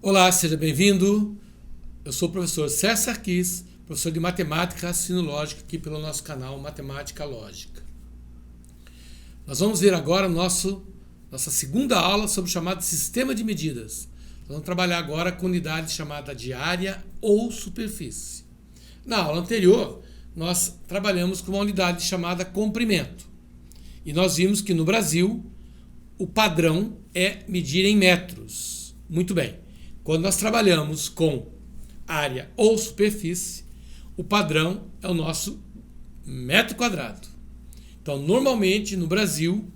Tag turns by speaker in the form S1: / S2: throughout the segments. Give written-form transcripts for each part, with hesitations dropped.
S1: Olá, seja bem-vindo. Eu sou o professor Sérgio Sarquis, professor de Matemática e Raciocínio Lógico aqui pelo nosso canal Matemática Lógica. Nós vamos ver agora nossa segunda aula sobre o chamado sistema de medidas. Nós vamos trabalhar agora com unidade chamada de área ou superfície. Na aula anterior, nós trabalhamos com uma unidade chamada comprimento. E nós vimos que no Brasil, o padrão é medir em metros. Muito bem. Quando nós trabalhamos com área ou superfície, o padrão é o nosso metro quadrado. Então, normalmente, no Brasil,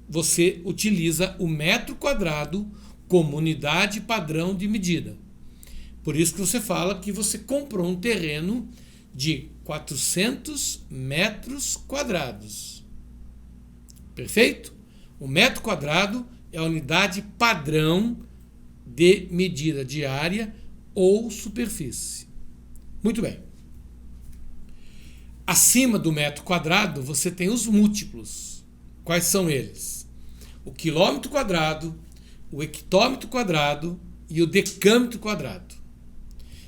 S1: você utiliza o metro quadrado como unidade padrão de medida. Por isso que você fala que você comprou um terreno de 400 metros quadrados. Perfeito? O metro quadrado é a unidade padrão de medida de área ou superfície. Muito bem. Acima do metro quadrado, você tem os múltiplos. Quais são eles? O quilômetro quadrado, o hectômetro quadrado e o decâmetro quadrado.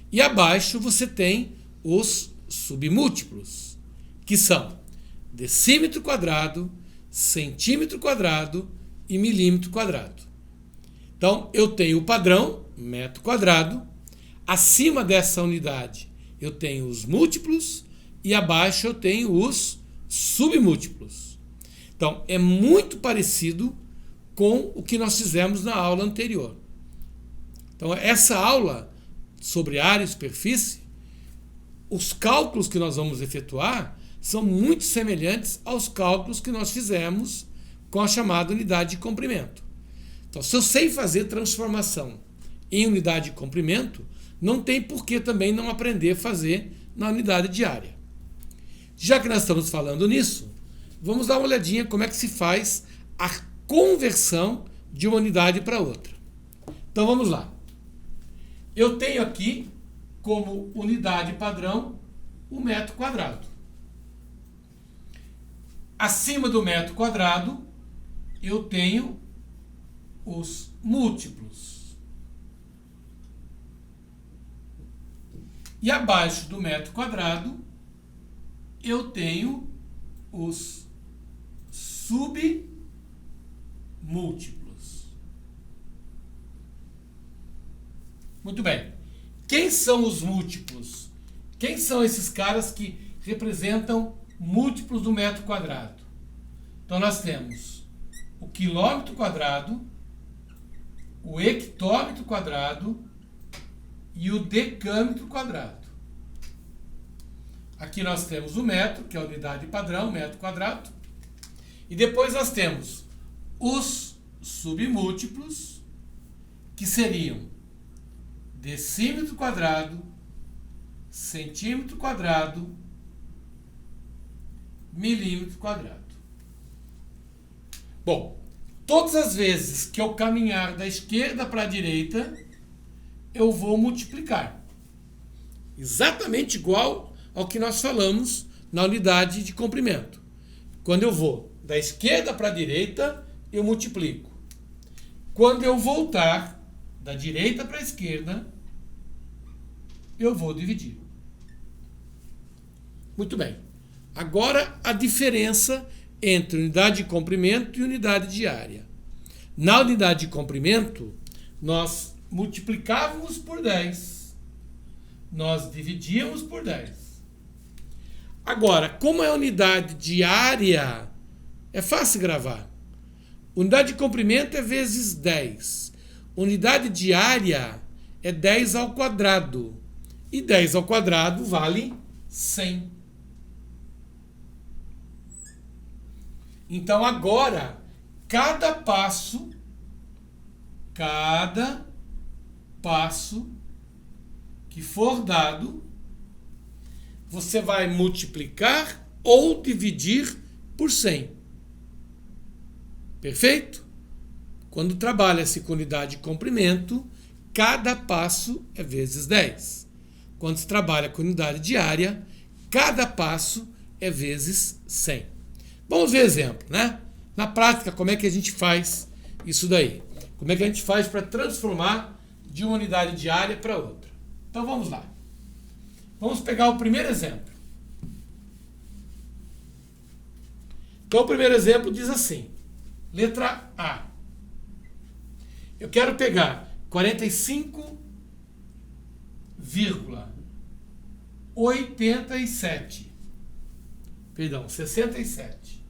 S1: E abaixo você tem os submúltiplos, que são decímetro quadrado, centímetro quadrado e milímetro quadrado. Então, eu tenho o padrão, metro quadrado. Acima dessa unidade, eu tenho os múltiplos e abaixo eu tenho os submúltiplos. Então, é muito parecido com o que nós fizemos na aula anterior. Então, essa aula sobre área e superfície, os cálculos que nós vamos efetuar são muito semelhantes aos cálculos que nós fizemos com a chamada unidade de comprimento. Então, se eu sei fazer transformação em unidade de comprimento, não tem por que também não aprender a fazer na unidade de área. Já que nós estamos falando nisso, vamos dar uma olhadinha como é que se faz a conversão de uma unidade para outra. Então, vamos lá. Eu tenho aqui como unidade padrão o metro quadrado. Acima do metro quadrado, eu tenho os múltiplos. E abaixo do metro quadrado, eu tenho os submúltiplos. Muito bem. Quem são os múltiplos? Quem são esses caras que representam múltiplos do metro quadrado? Então, nós temos o quilômetro quadrado, o hectômetro quadrado e o decâmetro quadrado. Aqui nós temos o metro, que é a unidade padrão, metro quadrado. E depois nós temos os submúltiplos, que seriam decímetro quadrado, centímetro quadrado, milímetro quadrado. Bom, todas as vezes que eu caminhar da esquerda para a direita, eu vou multiplicar. Exatamente igual ao que nós falamos na unidade de comprimento. Quando eu vou da esquerda para a direita, eu multiplico. Quando eu voltar da direita para a esquerda, eu vou dividir. Muito bem. Agora a diferença entre unidade de comprimento e unidade de área. Na unidade de comprimento, nós multiplicávamos por 10. Nós dividíamos por 10. Agora, como é unidade de área, é fácil gravar. Unidade de comprimento é vezes 10. Unidade de área é 10 ao quadrado. E 10 ao quadrado vale 100. Então, agora, cada passo que for dado, você vai multiplicar ou dividir por 100. Perfeito? Quando trabalha-se com unidade de comprimento, cada passo é vezes 10. Quando se trabalha com unidade de área, cada passo é vezes 100. Vamos ver exemplo, né? Na prática, como é que a gente faz isso daí? Como é que a gente faz para transformar de uma unidade de área para outra. Então vamos lá. Vamos pegar o primeiro exemplo. Então o primeiro exemplo diz assim, letra A. Eu quero pegar 67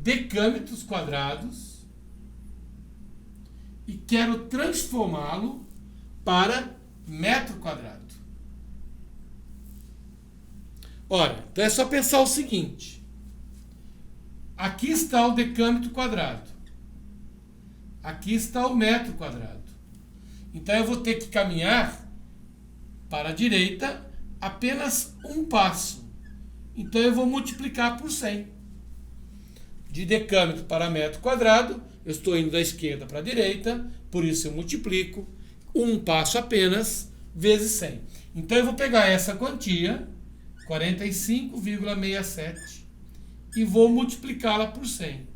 S1: decâmetros quadrados e quero transformá-lo para metro quadrado. Ora, então é só pensar o seguinte. Aqui está o decâmetro quadrado. Aqui está o metro quadrado. Então eu vou ter que caminhar para a direita apenas um passo. Então eu vou multiplicar por 100. De decâmetro para metro quadrado, eu estou indo da esquerda para a direita, por isso eu multiplico um passo apenas vezes 100. Então eu vou pegar essa quantia, 45,67, e vou multiplicá-la por 100.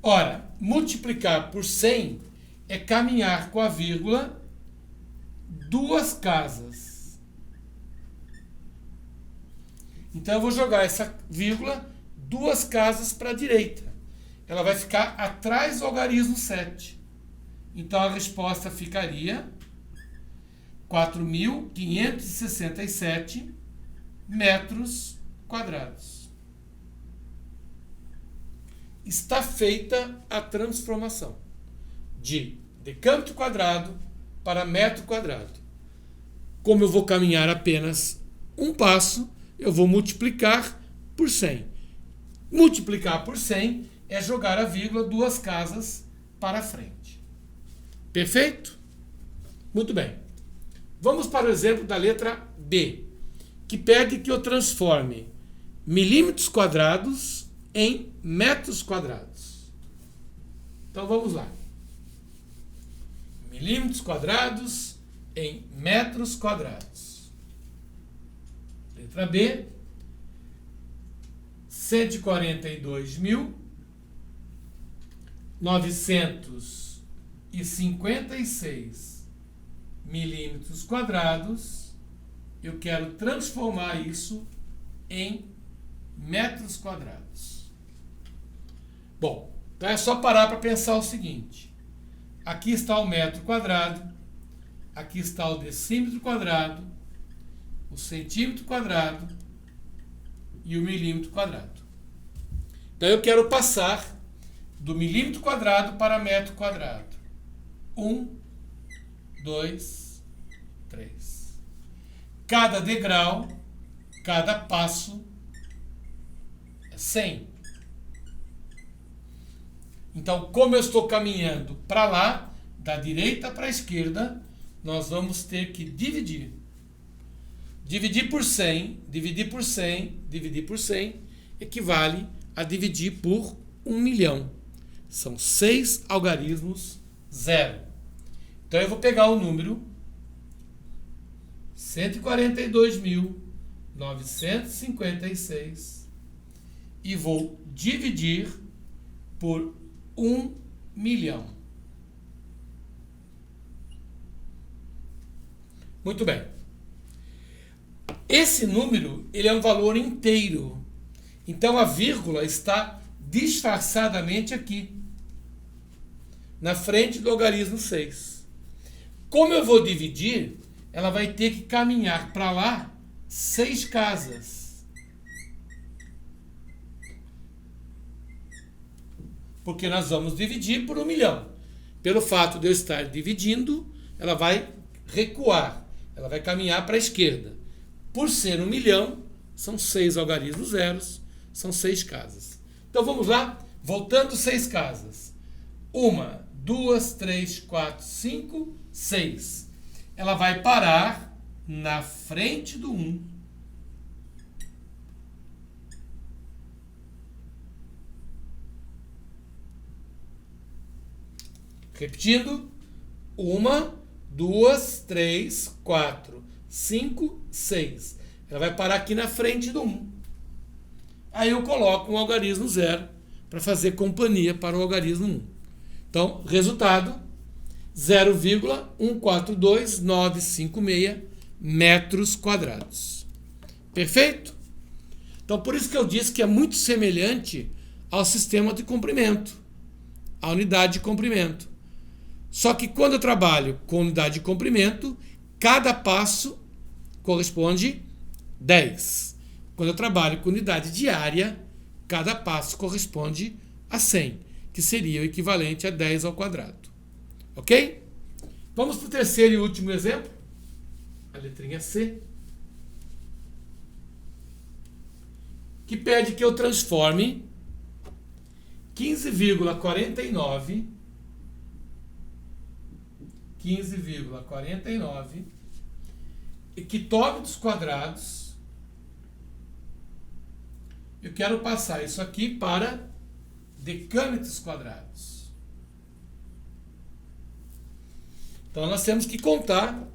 S1: Ora, multiplicar por 100 é caminhar com a vírgula 2 casas. Então eu vou jogar essa vírgula 2 casas para a direita. Ela vai ficar atrás do algarismo 7. Então a resposta ficaria 4.567 metros quadrados. Está feita a transformação de decâmetro quadrado para metro quadrado. Como eu vou caminhar apenas um passo, eu vou multiplicar por 100. Multiplicar por 100 é jogar a vírgula 2 casas para frente. Perfeito? Muito bem. Vamos para o exemplo da letra B, que pede que eu transforme milímetros quadrados em metros quadrados. Então vamos lá. Milímetros quadrados em metros quadrados. Letra B. 142.956 milímetros quadrados. Eu quero transformar isso em metros quadrados. Bom, então é só parar para pensar o seguinte. Aqui está o metro quadrado, aqui está o decímetro quadrado, o centímetro quadrado e o milímetro quadrado. Então eu quero passar do milímetro quadrado para metro quadrado. 1, 2, 3. Cada degrau, cada passo é 100. Então, como eu estou caminhando para lá, da direita para a esquerda, nós vamos ter que dividir. Dividir por 100, dividir por 100, dividir por 100, equivale a dividir por 1 milhão. São 6 algarismos zero. Então eu vou pegar o número 142.956 e vou dividir por 1 milhão. Muito bem. Esse número, ele é um valor inteiro. Então a vírgula está disfarçadamente aqui, na frente do algarismo 6. Como eu vou dividir, ela vai ter que caminhar para lá 6 casas. Porque nós vamos dividir por 1 milhão. Pelo fato de eu estar dividindo, ela vai recuar. Ela vai caminhar para a esquerda. Por ser 1 milhão, são 6 algarismos zeros, são 6 casas. Então vamos lá, voltando 6 casas. 1, 2, 3, 4, 5, 6. Ela vai parar na frente do 1. Repetindo. 1, 2, 3, 4, 5, 6. Ela vai parar aqui na frente do 1. Aí eu coloco um algarismo zero para fazer companhia para o algarismo 1. Então, resultado, 0,142956 metros quadrados. Perfeito? Então, por isso que eu disse que é muito semelhante ao sistema de comprimento, à unidade de comprimento. Só que quando eu trabalho com unidade de comprimento, cada passo corresponde 10. Quando eu trabalho com unidade de área, cada passo corresponde a 100, que seria o equivalente a 10 ao quadrado. Ok? Vamos para o terceiro e último exemplo. A letrinha C. Que pede que eu transforme 15,49 hectómetros quadrados. Eu quero passar isso aqui para decâmetros quadrados. Então nós temos que contar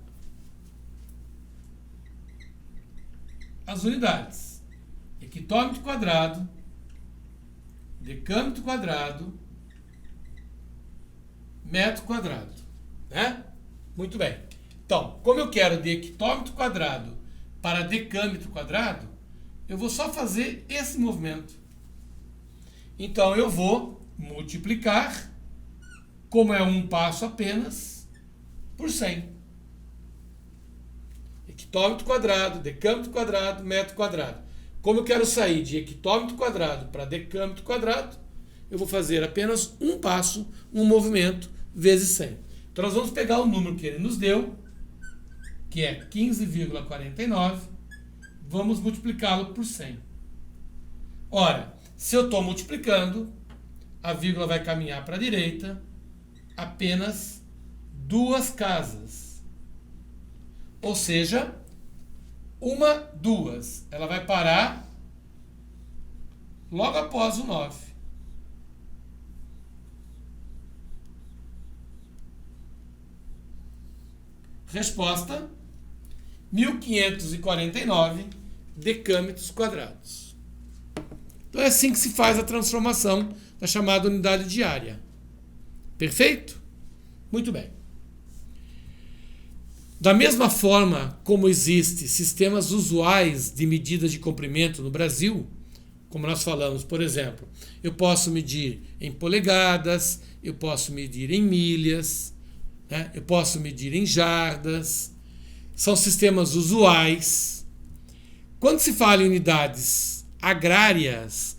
S1: as unidades. Hectômetro quadrado, decâmetro quadrado, metro quadrado, né? Muito bem. Então, como eu quero de hectômetro quadrado para decâmetro quadrado, eu vou só fazer esse movimento. Então, eu vou multiplicar, como é um passo apenas, por 100. Hectômetro quadrado, decâmetro quadrado, metro quadrado. Como eu quero sair de hectômetro quadrado para decâmetro quadrado, eu vou fazer apenas um passo, um movimento, vezes 100. Então, nós vamos pegar o número que ele nos deu, que é 15,49, vamos multiplicá-lo por 100. Ora, se eu estou multiplicando, a vírgula vai caminhar para a direita apenas 2 casas. Ou seja, 2. Ela vai parar logo após o 9. Resposta: 1549 decâmetros quadrados. Então é assim que se faz a transformação da chamada unidade de área. Perfeito? Muito bem. Da mesma forma como existem sistemas usuais de medidas de comprimento no Brasil, como nós falamos, por exemplo, eu posso medir em polegadas, eu posso medir em milhas, né? Eu posso medir em jardas, são sistemas usuais. Quando se fala em unidades agrárias,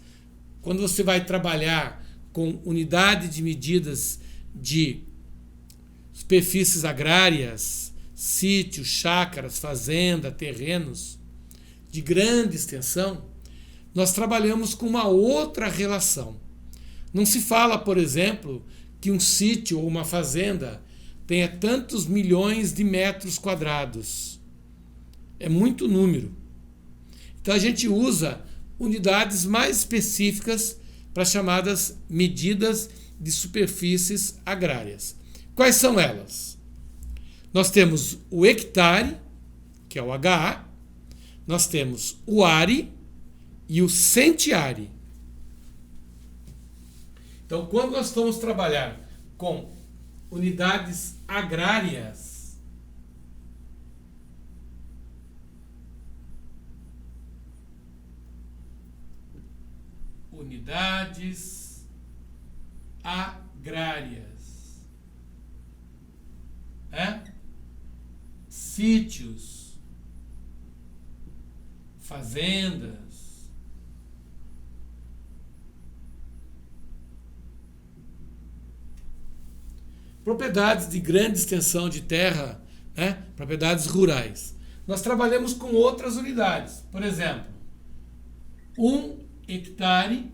S1: quando você vai trabalhar com unidade de medidas de superfícies agrárias, sítios, chácaras, fazenda, terrenos de grande extensão, nós trabalhamos com uma outra relação. Não se fala, por exemplo, que um sítio ou uma fazenda tenha tantos milhões de metros quadrados. É muito número. Então a gente usa unidades mais específicas para chamadas medidas de superfícies agrárias. Quais são elas? Nós temos o hectare, que é o HA, nós temos o are e o centiare. Então, quando nós vamos trabalhar com unidades agrárias, sítios, fazendas, propriedades de grande extensão de terra, né? Propriedades rurais. Nós trabalhamos com outras unidades. Por exemplo, 1 hectare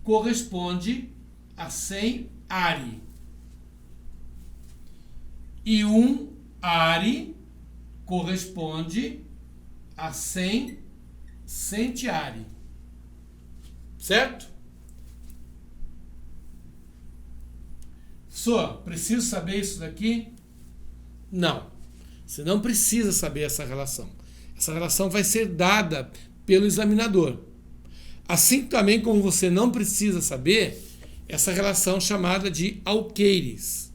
S1: corresponde a 100 are. E 1 are corresponde a 100 centiare. Certo? Professor, preciso saber isso daqui? Não. Você não precisa saber essa relação. Essa relação vai ser dada pelo examinador. Assim também como você não precisa saber essa relação chamada de alqueires.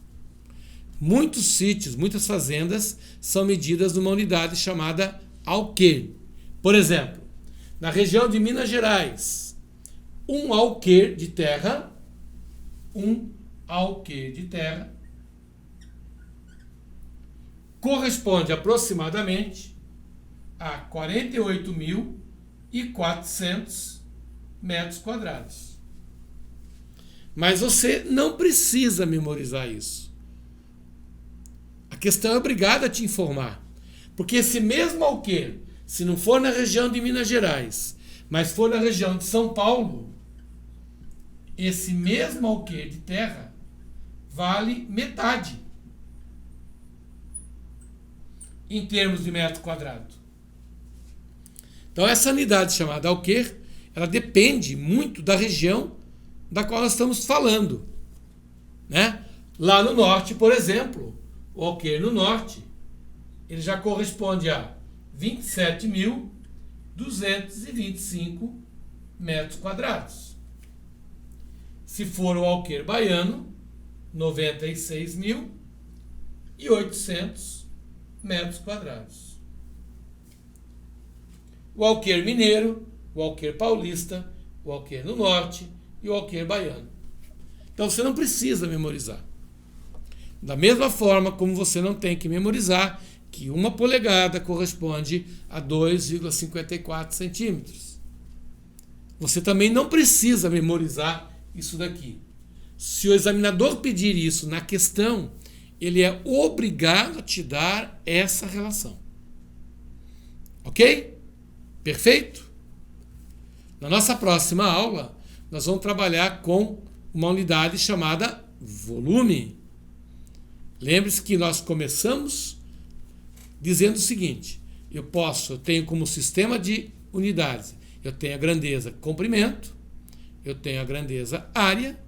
S1: Muitos sítios, muitas fazendas são medidas numa unidade chamada alqueire. Por exemplo, na região de Minas Gerais, um alqueire de terra corresponde aproximadamente a 48.400 metros quadrados. Mas você não precisa memorizar isso. A questão é obrigada a te informar. Porque esse mesmo alqueire, se não for na região de Minas Gerais, mas for na região de São Paulo, esse mesmo alqueire de terra vale metade em termos de metro quadrado. Então essa unidade chamada alqueire, ela depende muito da região da qual nós estamos falando, né? Lá no norte, por exemplo, o alqueire no norte, ele já corresponde a 27.225 metros quadrados. Se for o alqueire baiano, 96.800 metros quadrados. O alqueire mineiro, o alqueire paulista, o alqueire no norte e o alqueire baiano. Então você não precisa memorizar. Da mesma forma como você não tem que memorizar que 1 polegada corresponde a 2,54 centímetros. Você também não precisa memorizar isso daqui. Se o examinador pedir isso na questão, ele é obrigado a te dar essa relação. Ok? Perfeito? Na nossa próxima aula, nós vamos trabalhar com uma unidade chamada volume. Lembre-se que nós começamos dizendo o seguinte: eu tenho como sistema de unidades, eu tenho a grandeza comprimento, eu tenho a grandeza área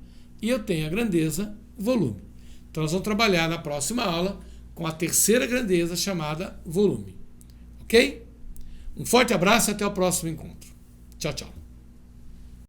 S1: e eu tenho a grandeza volume. Então nós vamos trabalhar na próxima aula com a terceira grandeza chamada volume. Ok? Um forte abraço e até o próximo encontro. Tchau, tchau.